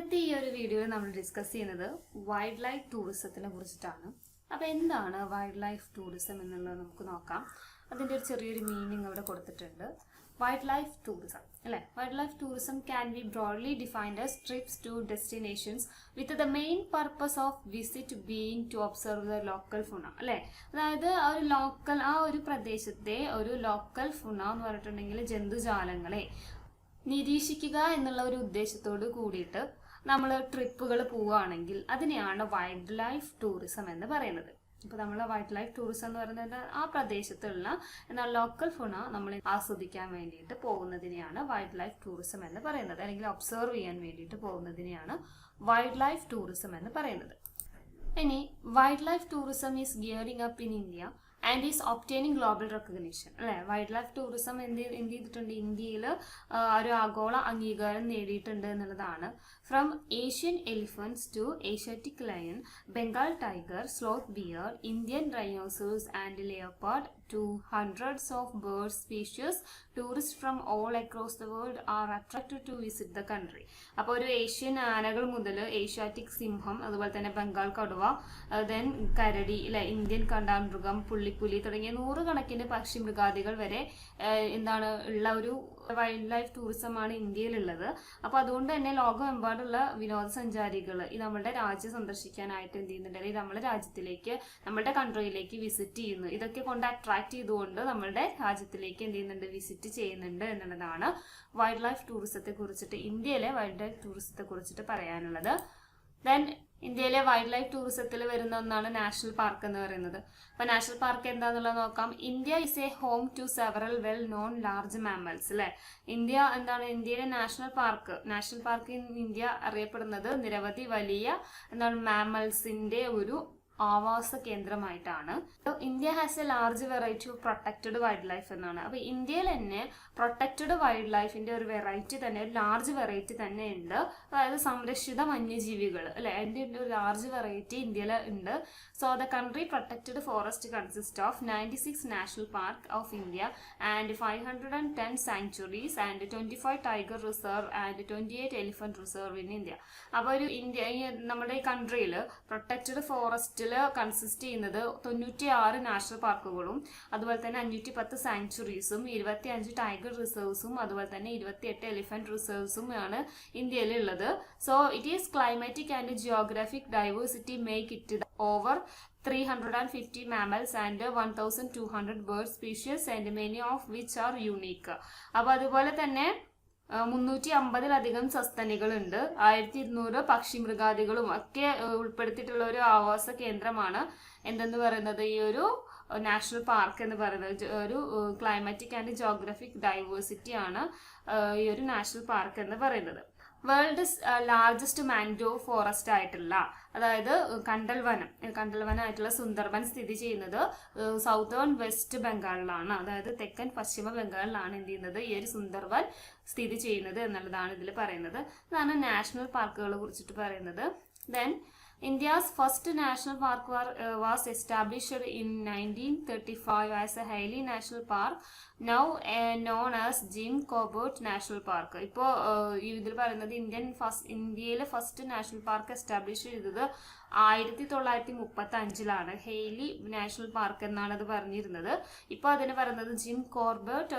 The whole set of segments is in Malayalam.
ഇന്നത്തെ ഈ ഒരു വീഡിയോയിൽ നമ്മൾ ഡിസ്കസ് ചെയ്യുന്നത് വൈൽഡ് ലൈഫ് ടൂറിസത്തിനെ കുറിച്ചിട്ടാണ്. അപ്പോൾ എന്താണ് വൈൽഡ് ലൈഫ് ടൂറിസം എന്നുള്ളത് നമുക്ക് നോക്കാം. അതിൻ്റെ ഒരു ചെറിയൊരു മീനിങ് അവിടെ കൊടുത്തിട്ടുണ്ട്. വൈൽഡ് ലൈഫ് ടൂറിസം അല്ലേ, wildlife tourism can be broadly defined as trips to destinations with the main purpose of visit being to observe the local fauna അല്ലേ. അതായത് ആ ഒരു പ്രദേശത്തെ ഒരു ലോക്കൽ ഫുണ എന്ന് പറഞ്ഞിട്ടുണ്ടെങ്കിൽ ജന്തുജാലങ്ങളെ നിരീക്ഷിക്കുക എന്നുള്ള ഒരു ഉദ്ദേശത്തോട് കൂടിയിട്ട് നമ്മൾ ട്രിപ്പുകൾ പോവുകയാണെങ്കിൽ അതിനെയാണ് വൈൽഡ് ലൈഫ് ടൂറിസം എന്ന് പറയുന്നത്. ഇപ്പോൾ നമ്മൾ വൈൽഡ് ലൈഫ് ടൂറിസം എന്ന് പറയുന്നത് ആ പ്രദേശത്തുള്ള എന്നാൽ ലോക്കൽ ഫുണ നമ്മൾ ആസ്വദിക്കാൻ വേണ്ടിയിട്ട് പോകുന്നതിനെയാണ് വൈൽഡ് ലൈഫ് ടൂറിസം എന്ന് പറയുന്നത്, അല്ലെങ്കിൽ ഒബ്സർവ് ചെയ്യാൻ വേണ്ടിയിട്ട് പോകുന്നതിനെയാണ് വൈൽഡ് ലൈഫ് ടൂറിസം എന്ന് പറയുന്നത്. ഇനി wildlife tourism is gearing up in India and is obtaining global recognition അല്ലേ. വൈൽഡ് ലൈഫ് ടൂറിസം എന്ത് ചെയ്തിട്ടുണ്ട്, ഇന്ത്യയിൽ ഒരു ആഗോള അംഗീകാരം നേടിയിട്ടുണ്ട് എന്നുള്ളതാണ്. From Asian elephants to Asiatic lion, Bengal tiger, sloth bear, Indian rhinoceros and leopard to hundreds of bird species, tourists from all across the world are attracted to visit the country. അപ്പോൾ ഒരു ഏഷ്യൻ ആനകൾ മുതൽ ഏഷ്യാറ്റിക് സിംഹം, അതുപോലെ തന്നെ ബംഗാൾ കടുവ, ദെൻ കരടി അല്ലെ, ഇന്ത്യൻ കണ്ടാമൃഗം, പുള്ളിപ്പുലി തുടങ്ങിയ നൂറുകണക്കിന് പക്ഷി മൃഗാദികൾ വരെ എന്താണ് ഉള്ള ഒരു വൈൽഡ് ലൈഫ് ടൂറിസമാണ് ഇന്ത്യയിലുള്ളത്. അപ്പോൾ അതുകൊണ്ട് തന്നെ ലോകമെമ്പാടുള്ള വിനോദസഞ്ചാരികൾ ഈ നമ്മുടെ രാജ്യം സന്ദർശിക്കാനായിട്ട് എന്ത് ചെയ്യുന്നുണ്ട്, അല്ലെങ്കിൽ നമ്മുടെ രാജ്യത്തിലേക്ക്, നമ്മുടെ കൺട്രിയിലേക്ക് വിസിറ്റ് ചെയ്യുന്നു. ഇതൊക്കെ കൊണ്ട് അട്രാക്ട് ചെയ്തുകൊണ്ട് നമ്മുടെ രാജ്യത്തിലേക്ക് എന്ത് ചെയ്യുന്നുണ്ട്, വിസിറ്റ് ചെയ്യുന്നുണ്ട് എന്നുള്ളതാണ് വൈൽഡ് ലൈഫ് ടൂറിസത്തെ കുറിച്ചിട്ട്, ഇന്ത്യയിലെ വൈൽഡ് ലൈഫ് ടൂറിസത്തെ കുറിച്ചിട്ട് പറയാനുള്ളത്. ദെൻ ഇന്ത്യയിലെ വൈൽഡ് ലൈഫ് ടൂറിസത്തിൽ വരുന്ന ഒന്നാണ് നാഷണൽ പാർക്ക് എന്ന് പറയുന്നത്. അപ്പോൾ നാഷണൽ പാർക്ക് എന്താണെന്നുള്ളത് നോക്കാം. India is a home to several well known large mammals അല്ലേ. ഇന്ത്യയിലെ നാഷണൽ പാർക്ക് ഇൻ ഇന്ത്യ അറിയപ്പെടുന്നത് നിരവധി വലിയ മാമൽസിന്റെ ഒരു ആവാസ കേന്ദ്രമായിട്ടാണ്. India has a large variety of protected wildlife എന്നാണ്. അപ്പോൾ ഇന്ത്യയിൽ തന്നെ പ്രൊട്ടക്റ്റഡ് വൈൽഡ് ലൈഫിന്റെ ഒരു വെറൈറ്റി തന്നെ, ഒരു ലാർജ് വെറൈറ്റി തന്നെ ഉണ്ട്. അതായത് സംരക്ഷിത വന്യജീവികൾ അല്ലെ, അതിൻ്റെ ഒരു ലാർജ് വെറൈറ്റി ഇന്ത്യയിൽ ഉണ്ട്. So the country protected forest consist of 96 national park of India and 510 sanctuaries and 25 tiger reserve and 28 elephant reserve in India. അപ്പോൾ നമ്മുടെ ഈ കൺട്രിയിൽ പ്രൊട്ടക്റ്റഡ് ഫോറസ്റ്റ് കൺസിസ്റ്റ് ചെയ്യുന്നത് 96 നാഷണൽ പാർക്കുകളും, അതുപോലെ തന്നെ 510 സാങ്ച്വറീസും, 25 ടൈഗർ റിസർവ്സും, അതുപോലെ തന്നെ 28 എലിഫന്റ് റിസർവ്സും ആണ് ഇന്ത്യയിലുള്ളത്. So it is climatic and geographic diversity make it over 350 mammals and 1200 bird species and many of which are unique. അപ്പോൾ അതുപോലെ തന്നെ 350-ലധികം സസ്തനികളുണ്ട്, 1200 പക്ഷി മൃഗാദികളും ഒക്കെ ഉൾപ്പെടുത്തിയിട്ടുള്ള ഒരു ആവാസ കേന്ദ്രമാണ് എന്തെന്ന് പറയുന്നത് ഈ ഒരു നാഷണൽ പാർക്ക് എന്ന് പറയുന്നത്. ഒരു ക്ലൈമാറ്റിക് ആൻഡ് ജിയോഗ്രഫിക് ഡൈവേഴ്സിറ്റി ആണ് ഈ ഒരു നാഷണൽ പാർക്ക് എന്ന് പറയുന്നത്. വേൾഡ് ലാർജസ്റ്റ് മാൻഗ്രോവ് ഫോറസ്റ്റ് ആയിട്ടുള്ള, അതായത് കണ്ടൽവനമായിട്ടുള്ള സുന്ദർബൻ സ്ഥിതി ചെയ്യുന്നത് സൗത്തേൺ വെസ്റ്റ് ബംഗാളിലാണ്. അതായത് തെക്കൻ പശ്ചിമ ബംഗാളിലാണ് എന്ത് ചെയ്യുന്നത്, ഈ ഒരു സുന്ദർബൻ സ്ഥിതി ചെയ്യുന്നത് എന്നുള്ളതാണ് ഇതിൽ പറയുന്നത്. ഇതാണ് നാഷണൽ പാർക്കുകളെ കുറിച്ചിട്ട് പറയുന്നത്. Then India's first national park was established in 1935 as a Hailey National Park, now known as Jim Corbett National Park. ഇപ്പോൾ ഇതിൽ പറയുന്നത് ഇന്ത്യയിലെ ഫസ്റ്റ് നാഷണൽ പാർക്ക് എസ്റ്റാബ്ലിഷ് ചെയ്തത് 1935-ലാണ്. ഹെയ്ലി നാഷണൽ പാർക്ക് എന്നാണ് അത് പറഞ്ഞിരുന്നത്. ഇപ്പോൾ അതിന് പറയുന്നത് ജിം കോർബറ്റ്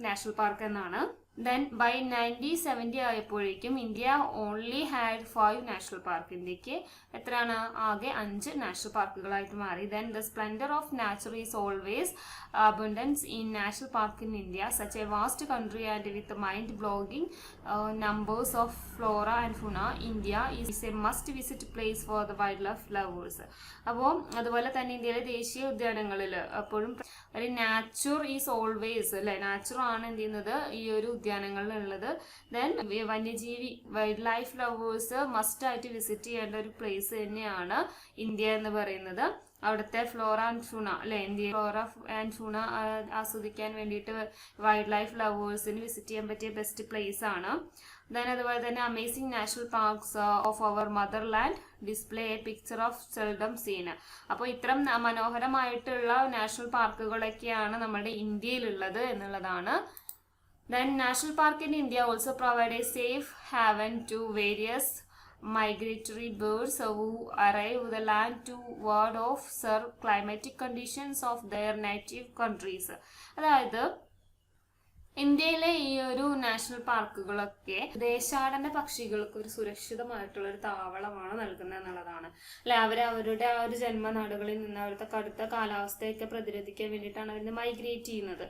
നാഷണൽ പാർക്ക് എന്നാണ്. ദെൻ ബൈ 1970 ആയപ്പോഴേക്കും India only had 5 national park. ഇന്ത്യക്ക് എത്രയാണ്, ആകെ 5 നാഷണൽ പാർക്കുകളായിട്ട് മാറി. Then the splendour of nature is always abundance in national park in India, such a vast country and with mind blowing numbers of flora and fauna, India is a must visit place for the wildlife lovers. അപ്പോൾ അതുപോലെ തന്നെ ഇന്ത്യയിലെ ദേശീയ ഉദ്യാനങ്ങളിൽ എപ്പോഴും ഒരു നാച്ചർ ഈസ് ഓൾവേസ് അല്ലെ, നാച്ചർ ആണ് എന്ത് ചെയ്യുന്നത് ഈ ഒരു ഉദ്യാനങ്ങളിലുള്ളത്. ദെൻ വന്യജീവി വൈൽഡ് ലൈഫ് ലവേഴ്സ് മസ്റ്റ് ആയിട്ട് വിസിറ്റ് ചെയ്യേണ്ട ഒരു പ്ലേസ് തന്നെയാണ് ഇന്ത്യ എന്ന് പറയുന്നത്. അവിടുത്തെ ഫ്ലോറ ആൻഡ് ഫൂണ അല്ലെ, ഇന്ത്യ ഫ്ലോറ ആൻഡ് ഫൂണ ആസ്വദിക്കാൻ വേണ്ടിയിട്ട് വൈൽഡ് ലൈഫ് ലവേഴ്സിന് വിസിറ്റ് ചെയ്യാൻ പറ്റിയ ബെസ്റ്റ് പ്ലേസ് ആണ്. ദെൻ അതുപോലെ തന്നെ amazing national parks of our motherland display a picture of seldom seen. അപ്പോൾ ഇത്തരം മനോഹരമായിട്ടുള്ള നാഷണൽ പാർക്കുകളൊക്കെയാണ് നമ്മുടെ ഇന്ത്യയിലുള്ളത് എന്നുള്ളതാണ്. Then National Park in India also provide a safe haven to various migratory birds who arrive the land to ward off serve climatic conditions of their native countries. അതായത് ഇന്ത്യയിലെ ഈ ഒരു നാഷണൽ പാർക്കുകളൊക്കെ ദേശാടന പക്ഷികൾക്ക് ഒരു സുരക്ഷിതമായിട്ടുള്ള ഒരു താവളമാണ് നൽകുന്നത് എന്നുള്ളതാണ്. അല്ലെ, അവരുടെ ആ ഒരു ജന്മനാടുകളിൽ നിന്ന് അവിടുത്തെ കടുത്ത കാലാവസ്ഥയൊക്കെ പ്രതിരോധിക്കാൻ വേണ്ടിയിട്ടാണ് അവർ മൈഗ്രേറ്റ് ചെയ്യുന്നത്,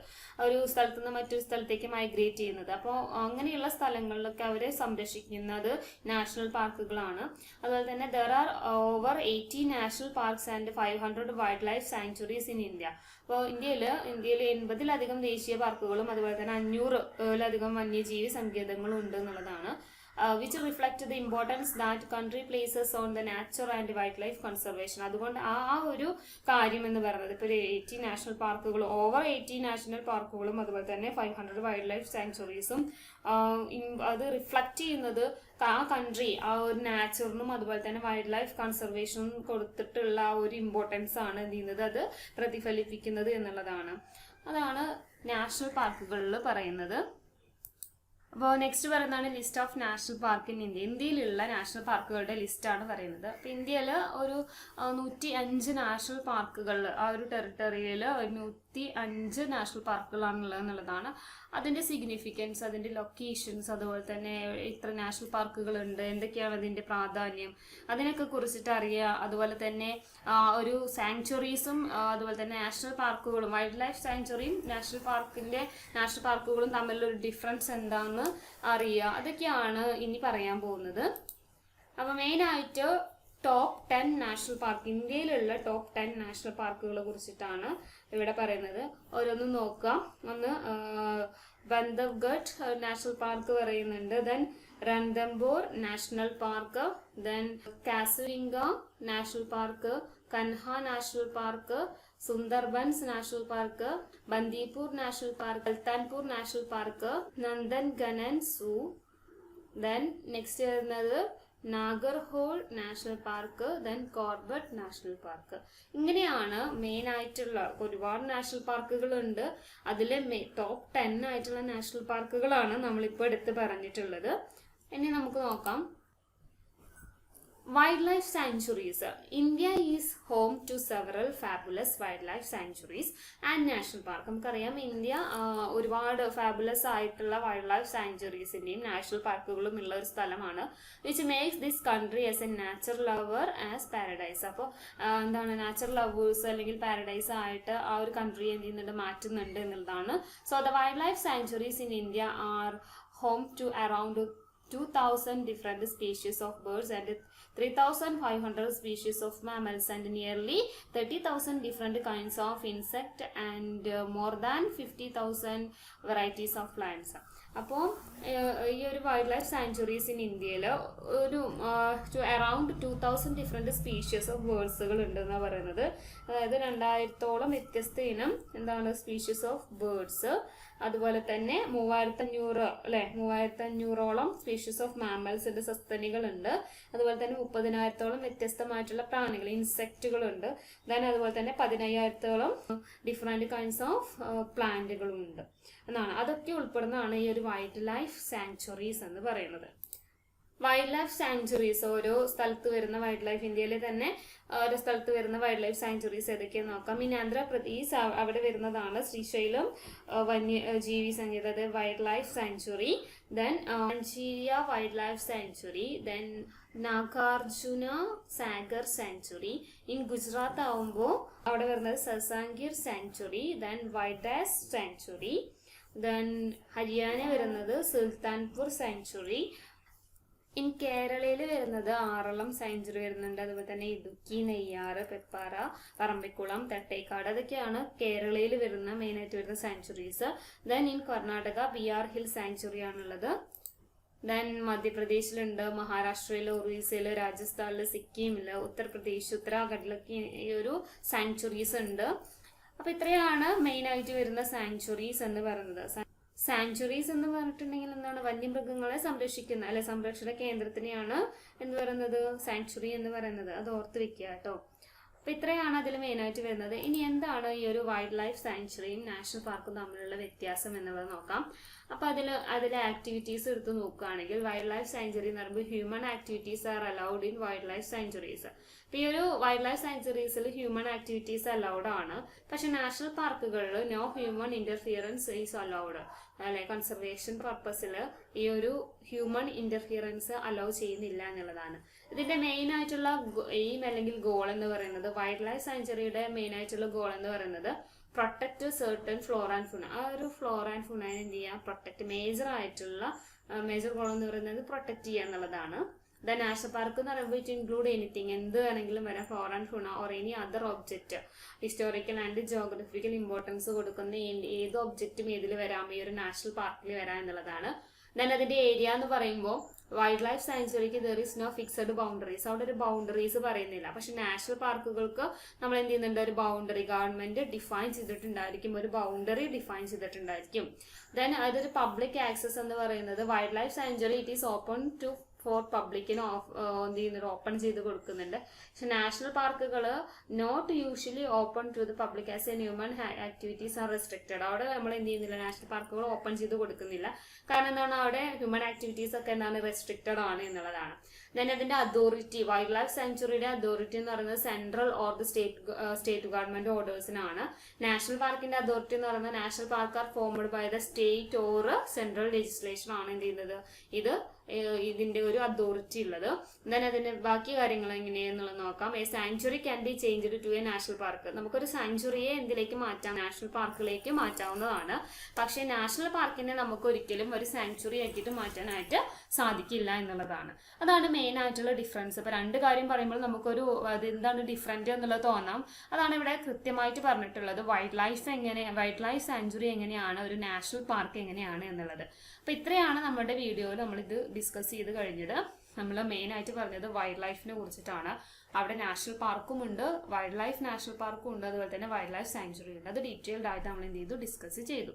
ഒരു സ്ഥലത്ത് നിന്ന് മറ്റൊരു സ്ഥലത്തേക്ക് മൈഗ്രേറ്റ് ചെയ്യുന്നത്. അപ്പോൾ അങ്ങനെയുള്ള സ്ഥലങ്ങളിലൊക്കെ അവരെ സംരക്ഷിക്കുന്നത് നാഷണൽ പാർക്കുകളാണ്. അതുപോലെ തന്നെ there are over 80 national parks and 500 wild life sanctuaries in India. അപ്പോൾ ഇന്ത്യയിൽ 80-ലധികം ദേശീയ പാർക്കുകളും അതുപോലെ തന്നെ 500-ലധികം വന്യജീവി സങ്കേതങ്ങളും ഉണ്ട് എന്നുള്ളതാണ്. which reflect the importance that country places on the nature and wildlife conservation. അതുകൊണ്ട് ആ ഒരു കാര്യം എന്ന് പറയുന്നത് ഇപ്പോൾ 80 നാഷണൽ പാർക്കുകളും ഓവർ 80 നാഷണൽ പാർക്കുകളും അതുപോലെ തന്നെ 500 വൈൽഡ് ലൈഫ് സാങ്ച്വറീസും അത് റിഫ്ലക്റ്റ് ചെയ്യുന്നത് ആ കൺട്രി ആ ഒരു നാച്ചറിനും അതുപോലെ തന്നെ വൈൽഡ് ലൈഫ് കൺസർവേഷനും കൊടുത്തിട്ടുള്ള ആ ഒരു ഇമ്പോർട്ടൻസ് ആണ് എന്ത് ചെയ്യുന്നത്, അത് പ്രതിഫലിപ്പിക്കുന്നത് എന്നുള്ളതാണ്. അതാണ് നാഷണൽ പാർക്കുകളിൽ പറയുന്നത്. അപ്പോൾ നെക്സ്റ്റ് പറയുന്നതാണ് list of national park in India. ഇന്ത്യയിലുള്ള നാഷണൽ പാർക്കുകളുടെ ലിസ്റ്റാണ് പറയുന്നത്. അപ്പോൾ ഇന്ത്യയിൽ ഒരു 105 നാഷണൽ പാർക്കുകൾ, ആ ഒരു ടെറിട്ടറിയിൽ 105 നാഷണൽ പാർക്കുകളാണുള്ളത് എന്നുള്ളതാണ്. അതിൻ്റെ സിഗ്നിഫിക്കൻസ്, അതിൻ്റെ ലൊക്കേഷൻസ്, അതുപോലെ തന്നെ ഇത്ര നാഷണൽ പാർക്കുകളുണ്ട്, എന്തൊക്കെയാണ് അതിൻ്റെ പ്രാധാന്യം, അതിനൊക്കെ കുറിച്ചിട്ട് അറിയുക. അതുപോലെ തന്നെ ഒരു സാങ്ച്വറീസും അതുപോലെ തന്നെ നാഷണൽ പാർക്കുകളും, വൈൽഡ് ലൈഫ് സാങ്ച്വറിയും നാഷണൽ പാർക്കുകളും തമ്മിലൊരു ഡിഫറൻസ് എന്താണെന്ന് അറിയുക. അതൊക്കെയാണ് ഇനി പറയാൻ പോകുന്നത്. അപ്പോൾ മെയിനായിട്ട് ടോപ്പ് 10 നാഷണൽ പാർക്ക്, ഇന്ത്യയിലുള്ള ടോപ്പ് 10 നാഷണൽ പാർക്കുകളെ കുറിച്ചിട്ടാണ് ഇവിടെ പറയുന്നത്. ഓരോന്നും നോക്കാം. ഒന്ന് ബന്ധവ്ഗഡ് നാഷണൽ പാർക്ക് പറയുന്നുണ്ട്, then Ranthambore national park, then Kaziranga national park, Kanha national park, Sundarbans national park, Bandipur national park, Sultanpur national park, Nandankanan zoo, then next വരുന്നത് Nagarhole national park, then Corbett national park. ഇങ്ങനെയാണ് മെയിൻ ആയിട്ടുള്ള ഒരുപാട് നാഷണൽ പാർക്കുകളുണ്ട്. അതിലെ ടോപ്പ് 10 ആയിട്ടുള്ള നാഷണൽ പാർക്കുകളാണ് നമ്മളിപ്പോൾ എടുത്ത് പറഞ്ഞിട്ടുള്ളത്. ഇനി നമുക്ക് നോക്കാം. Wildlife sanctuaries. India is home to several fabulous wildlife sanctuaries and national park. നമുക്കറിയാം ഇന്ത്യ ഒരുപാട് ഫാബുലസ് ആയിട്ടുള്ള വൈൽഡ് ലൈഫ് സാങ്ച്വറീസിൻ്റെയും നാഷണൽ പാർക്കുകളും ഉള്ള ഒരു സ്ഥലമാണ്. Which makes this country as A nature lover as paradise. അപ്പോൾ എന്താണ് നാച്ചർ ലവേഴ്സ് അല്ലെങ്കിൽ പാരഡൈസ് ആയിട്ട് ആ ഒരു കൺട്രി എന്ത് ചെയ്യുന്നുണ്ട്, മാറ്റുന്നുണ്ട് എന്നുള്ളതാണ്. So the wildlife sanctuaries in India are home to around 2,000 different species of birds and 3,500 species of mammals and nearly 30,000 different kinds of insect and more than 50,000 varieties of plants. അപ്പോൾ ഈ ഒരു വൈൽഡ് ലൈഫ് സാങ്ച്വറീസ് ഇൻ ഇന്ത്യയിൽ ഒരു അറൌണ്ട് 2,000 ഡിഫറെൻറ്റ് സ്പീഷ്യസ് ഓഫ് ബേർഡ്സുകൾ ഉണ്ടെന്നാണ് പറയുന്നത്. അതായത് 2000-ഓളം വ്യത്യസ്ത ഇനം എന്താണ് സ്പീഷ്യസ് ഓഫ് ബേർഡ്സ്, അതുപോലെ തന്നെ 3,500-ഓളം സ്പീഷ്യസ് ഓഫ് മാമൽസിൻ്റെ സസ്തനികളുണ്ട്. അതുപോലെ തന്നെ 30,000-ഓളം വ്യത്യസ്തമായിട്ടുള്ള പ്രാണികൾ, ഇൻസെക്റ്റുകളുണ്ട്. അതുപോലെ തന്നെ 15,000-ഓളം ഡിഫറെൻറ്റ് കൈൻഡ്സ് ഓഫ് പ്ലാന്റുകളുണ്ട് എന്നാണ്. അതൊക്കെ ഉൾപ്പെടുന്നതാണ് ഈ ഒരു വൈൽഡ് ലൈഫ് സാങ്ച്വറീസ് എന്ന് പറയുന്നത്. വൈൽഡ് ലൈഫ് സാങ്ച്വറീസ് ഓരോ സ്ഥലത്ത് വരുന്ന വൈൽഡ് ലൈഫ്, ഇന്ത്യയിലെ തന്നെ ഓരോ സ്ഥലത്ത് വരുന്ന വൈൽഡ് ലൈഫ് സാങ്ച്വറീസ് ഏതൊക്കെയാന്ന് നോക്കാം. ഇൻ ആന്ധ്രാപ്രദേശ് അവിടെ വരുന്നതാണ് ശ്രീശൈലം വന്യജീവി സങ്കേതം, അത് wildlife sanctuary. Then Manjira wildlife sanctuary, then Nagarjuna Sagar sanctuary. In Gujarat ആവുമ്പോൾ അവിടെ വരുന്നത് സസാംഗീർ സാങ്ച്വറി, ദെൻ വൈഡാസ് സാങ്ച്വറി. ദെൻ ഹരിയാന വരുന്നത് സുൽത്താൻപൂർ സാങ്ച്വറി. ഇൻ കേരളയിൽ വരുന്നത് ആറളം സാങ്ച്വറി വരുന്നുണ്ട്. അതുപോലെ തന്നെ ഇടുക്കി, നെയ്യാറ്, പെപ്പാറ, പറമ്പിക്കുളം, തട്ടേക്കാട്, അതൊക്കെയാണ് കേരളയിൽ വരുന്ന മെയിനായിട്ട് വരുന്ന sanctuaries. Then in Karnataka BR hill sanctuary ആണുള്ളത്. ദെൻ മധ്യപ്രദേശിലുണ്ട്, മഹാരാഷ്ട്രയിൽ, ഒറീസയിൽ, രാജസ്ഥാനിൽ, സിക്കിമിൽ, ഉത്തർപ്രദേശ്, ഉത്തരാഖണ്ഡിലൊക്കെ ഈ ഒരു സാങ്ച്വറീസ് ഉണ്ട്. അപ്പോൾ ഇത്രയാണ് മെയിനായിട്ട് വരുന്ന സാങ്ച്വറീസ് എന്ന് പറയുന്നത്. സാങ്ച്വറീസ് എന്ന് പറഞ്ഞിട്ടുണ്ടെങ്കിൽ എന്താണ്, വന്യമൃഗങ്ങളെ സംരക്ഷിക്കുന്ന അല്ലെ സംരക്ഷണ കേന്ദ്രത്തിനെയാണ് എന്ത് പറയുന്നത്, സാങ്ച്വറി എന്ന് പറയുന്നത്. അത് ഓർത്ത് വെക്കുക കേട്ടോ. അപ്പോൾ ഇത്രയാണ് അതിൽ മെയിനായിട്ട് വരുന്നത്. ഇനി എന്താണ് ഈ ഒരു വൈൽഡ് ലൈഫ് സാങ്ച്വറിയും നാഷണൽ പാർക്കും തമ്മിലുള്ള വ്യത്യാസം എന്നുള്ളത് നോക്കാം. അപ്പോൾ അതിലെ ആക്ടിവിറ്റീസ് എടുത്ത് നോക്കുകയാണെങ്കിൽ വൈൽഡ് ലൈഫ് സാങ്ച്വറി എന്ന് പറയുമ്പോൾ human activities are allowed in wildlife sanctuaries. അപ്പോൾ ഈ ഒരു വൈൽഡ് ലൈഫ് സാങ്ച്വറീസിൽ ഹ്യൂമൻ ആക്ടിവിറ്റീസ് അലൗഡ് ആണ്. പക്ഷെ നാഷണൽ പാർക്കുകളിൽ no human interference is allowed. അല്ലെ, കൺസർവേഷൻ പർപ്പസിൽ ഈ ഒരു ഹ്യൂമൻ ഇന്റർഫിയറൻസ് അലൗ ചെയ്യുന്നില്ല എന്നുള്ളതാണ്. ഇതിന്റെ മെയിൻ ആയിട്ടുള്ള എയിം അല്ലെങ്കിൽ ഗോൾ എന്ന് പറയുന്നത്, വൈൽഡ് ലൈഫ് സാങ്ച്വറിയുടെ മെയിൻ ആയിട്ടുള്ള ഗോൾ എന്ന് പറയുന്നത് പ്രൊട്ടക്ട് സർട്ടൺ ഫ്ലോറ ആൻഡ് ഫുന. ആ ഒരു ഫ്ലോറ ആൻഡ് ഫുനയെ എന്ത് ചെയ്യുക, പ്രൊട്ടക്ട് മേജർ ഗോൾ എന്ന് പറയുന്നത് പ്രൊട്ടക്ട് ചെയ്യുക എന്നുള്ളതാണ്. ദ നാഷണൽ പാർക്ക് എന്ന് പറയുമ്പോൾ ഇറ്റ് ഇൻക്ലൂഡ് എനിത്തിങ്, എന്ത് വേണമെങ്കിലും വരാം, flora and fauna or any other object. Historical and geographical importance കൊടുക്കുന്ന ഏത് ഒബ്ജക്റ്റും ഇതിൽ വരാം, ഈ ഒരു നാഷണൽ പാർക്കിൽ വരാം എന്നുള്ളതാണ്. ദെൻ അതിന്റെ ഏരിയ എന്ന് പറയുമ്പോൾ വൈൽഡ് ലൈഫ് സാങ്ച്വറിക്ക് there is no fixed boundaries. അവിടെ ഒരു ബൗണ്ടറീസ് പറയുന്നില്ല. പക്ഷെ നാഷണൽ പാർക്കുകൾക്ക് നമ്മൾ എന്ത് ചെയ്യുന്നുണ്ട്, ഒരു ബൗണ്ടറി ഗവൺമെന്റ് ഡിഫൈൻ ചെയ്തിട്ടുണ്ടായിരിക്കും, ഒരു ബൗണ്ടറി ഡിഫൈൻ ചെയ്തിട്ടുണ്ടായിരിക്കും. ദെൻ അതൊരു പബ്ലിക് ആക്സസ് എന്ന് പറയുന്നത് wildlife sanctuary it is open to for പബ്ലിക്കിന് എന്ത് ചെയ്യുന്നുണ്ട്, ഓപ്പൺ ചെയ്ത് കൊടുക്കുന്നുണ്ട്. പക്ഷെ നാഷണൽ പാർക്കുകൾ not usually open to the public as a human activities are restricted. അവിടെ നമ്മൾ എന്ത് ചെയ്യുന്നില്ല, നാഷണൽ പാർക്കുകൾ ഓപ്പൺ ചെയ്ത് കൊടുക്കുന്നില്ല. കാരണം എന്താണ്, അവിടെ ഹ്യൂമൻ ആക്ടിവിറ്റീസ് ഒക്കെ എന്താണ്, റെസ്ട്രിക്റ്റഡ് ആണ് എന്നുള്ളതാണ്. ദെൻ അതിന്റെ അതോറിറ്റി, വൈൽഡ് ലൈഫ് സാങ്ച്വറിയുടെ അതോറിറ്റി എന്ന് പറയുന്നത് central or the state government ഓർഡേഴ്സിനാണ്. നാഷണൽ പാർക്കിന്റെ അതോറിറ്റി എന്ന് പറയുന്നത് national park are formed by the state or central legislation ആണ് എന്ത് ചെയ്യുന്നത്, ഇതിന്റെ ഒരു അതോറിറ്റി ഉള്ളത്. ദെൻ അതിന്റെ ബാക്കി കാര്യങ്ങൾ എങ്ങനെയാണെന്നുള്ളത് നോക്കാം. A sanctuary can be changed to a national park. നമുക്കൊരു സാങ്ച്വറിയെ എന്തിലേക്ക് മാറ്റാം, നാഷണൽ പാർക്കിലേക്ക് മാറ്റാവുന്നതാണ്. പക്ഷെ നാഷണൽ പാർക്കിനെ നമുക്ക് ഒരിക്കലും ഒരു സാങ്ച്വറി ആക്കിയിട്ട് മാറ്റാനായിട്ട് സാധിക്കില്ല എന്നുള്ളതാണ്. അതാണ് മെയിൻ ആയിട്ടുള്ള ഡിഫറൻസ്. ഇപ്പൊ രണ്ട് കാര്യം പറയുമ്പോൾ നമുക്കൊരു അതെന്താണ് ഡിഫറൻറ്റ് എന്നുള്ളത് തോന്നാം. അതാണ് ഇവിടെ കൃത്യമായിട്ട് പറഞ്ഞിട്ടുള്ളത്. വൈൽഡ് ലൈഫ് സാങ്ച്വറി എങ്ങനെയാണ്, ഒരു നാഷണൽ പാർക്ക് എങ്ങനെയാണ് എന്നുള്ളത്. അപ്പൊ ഇത്രയാണ് നമ്മുടെ വീഡിയോയിൽ നമ്മളിത് ഡിസ്കസ് ചെയ്ത് കഴിഞ്ഞത്. നമ്മൾ മെയിൻ ആയിട്ട് പറഞ്ഞത് വൈൽഡ് ലൈഫിനെ കുറിച്ചിട്ടാണ്. അവിടെ നാഷണൽ പാർക്കും ഉണ്ട്, വൈൽഡ് ലൈഫ് നാഷണൽ പാർക്കും ഉണ്ട്, അതുപോലെ തന്നെ വൈൽഡ് ലൈഫ് സാങ്ച്വറി ഉണ്ട്. അത് ഡീറ്റെയിൽഡ് ആയിട്ട് നമ്മൾ എന്ത് ചെയ്തു, ഡിസ്കസ് ചെയ്തു.